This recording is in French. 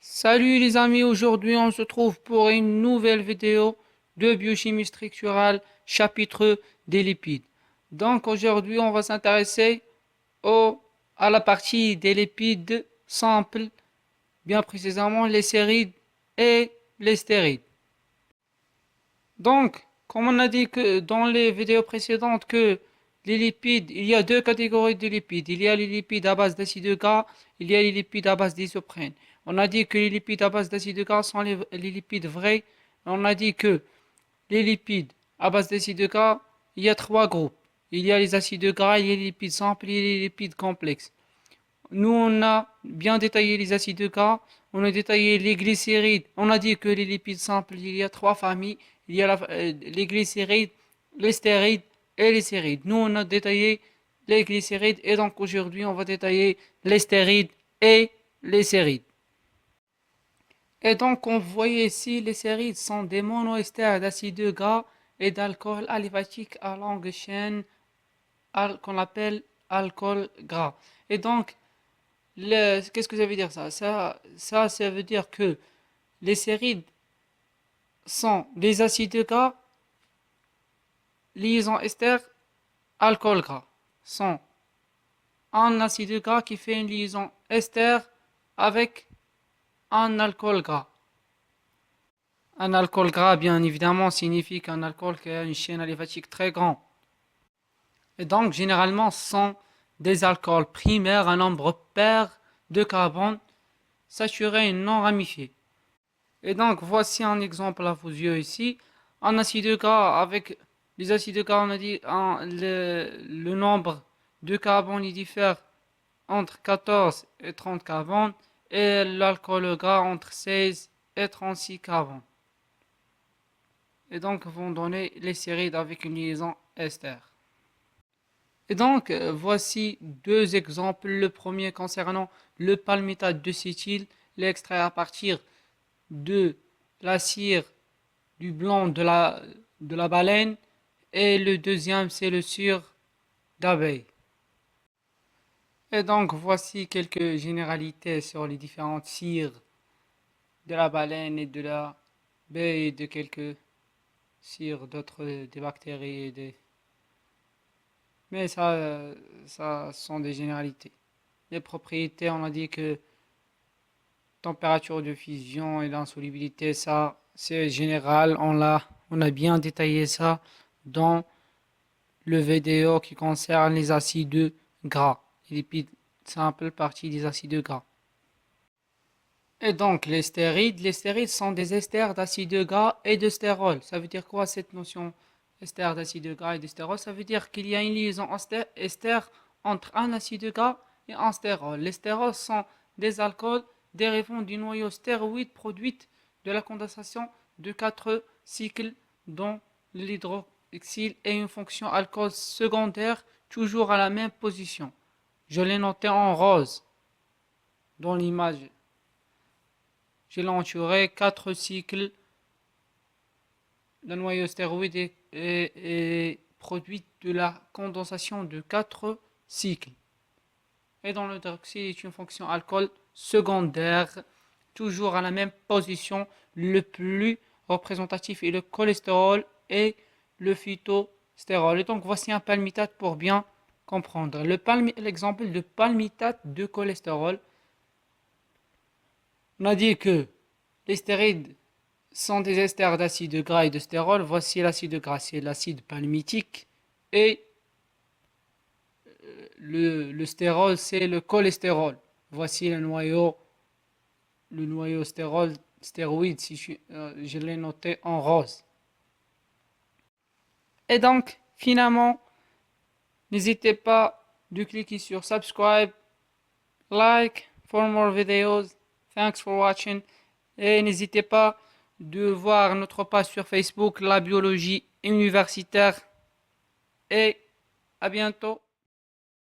Salut les amis, aujourd'hui on se trouve pour une nouvelle vidéo de biochimie structurale, chapitre des lipides. Donc aujourd'hui on va s'intéresser à la partie des lipides simples, bien précisément les sérides et les stérides. Donc, comme on a dit que dans les vidéos précédentes que les lipides, il y a deux catégories de lipides. Il y a les lipides à base d'acides gras, il y a les lipides à base d'isoprène. On a dit que les lipides à base d'acides gras sont les lipides vrais. On a dit que les lipides à base d'acides gras, il y a trois groupes. Il y a les acides gras, il y a les lipides simples, il y a les lipides complexes. Nous, on a bien détaillé les acides gras, on a détaillé les glycérides. On a dit que les lipides simples, il y a trois familles. Il y a les glycérides, les stérides et les sérides. Nous, on a détaillé les glycérides et donc aujourd'hui, on va détailler les stérides et les sérides. Et donc, on voit ici, les sérides sont des monoesters d'acides gras et d'alcool aliphatique à longue chaîne qu'on appelle alcool gras. Et donc, qu'est-ce que ça veut dire ça? Ça veut dire que les sérides sont des acides gras, liaison ester, alcool gras. Sont un acide gras qui fait une liaison ester avec un alcool gras. Un alcool gras, bien évidemment, signifie qu'un alcool qui a une chaîne aliphatique très grande. Et donc, généralement, ce sont des alcools primaires à nombre pair de carbone saturé et non ramifié. Et donc, voici un exemple à vos yeux ici. Un acide gras avec les acides gras, on a dit le nombre de carbone il diffère entre 14 et 30 carbones et l'alcool gras entre 16 et 36 carbones. Et donc, vont donner les sérides avec une liaison ester. Et donc, voici deux exemples. Le premier concernant le palmitate de cétyle, l'extrait à partir de la cire du blanc de la baleine. Et le deuxième, c'est le sucre d'abeille. Et donc, voici quelques généralités sur les différentes cires de la baleine et de la baie et de quelques cires d'autres, des bactéries et des... Mais ça sont des généralités. Les propriétés, on a dit que température de fusion et d'insolubilité, ça, c'est général. On a bien détaillé ça dans le vidéo qui concerne les acides gras, les lipides simples partie des acides gras. Et donc, les stérides sont des esters d'acides gras et de stérol. Ça veut dire quoi cette notion ester d'acides gras et de stérol? Ça veut dire qu'il y a une liaison ester entre un acide gras et un stérol. Les stérols sont des alcools dérivant du noyau stéroïde produit de la condensation de 4 cycles dont l'hydroxyle est une fonction alcool secondaire toujours à la même position. Je l'ai noté en rose dans l'image. Je l'ai entouré 4 cycles. Le noyau stéroïde est produit de la condensation de 4 cycles. Et dans l'hydroxyle est une fonction alcool secondaire, toujours à la même position. Le plus représentatif est le cholestérol et le phytostérol. Et donc voici un palmitate pour bien comprendre. L'exemple de palmitate de cholestérol. On a dit que les stérides sont des esters d'acide gras et de stérol. Voici l'acide gras, c'est l'acide palmitique. Et le stérol, c'est le cholestérol. Voici le noyau stéroïde, si je l'ai noté en rose. Et donc, finalement, n'hésitez pas de cliquer sur subscribe, like for more videos. Thanks for watching. Et n'hésitez pas de voir notre page sur Facebook, la biologie universitaire. Et à bientôt.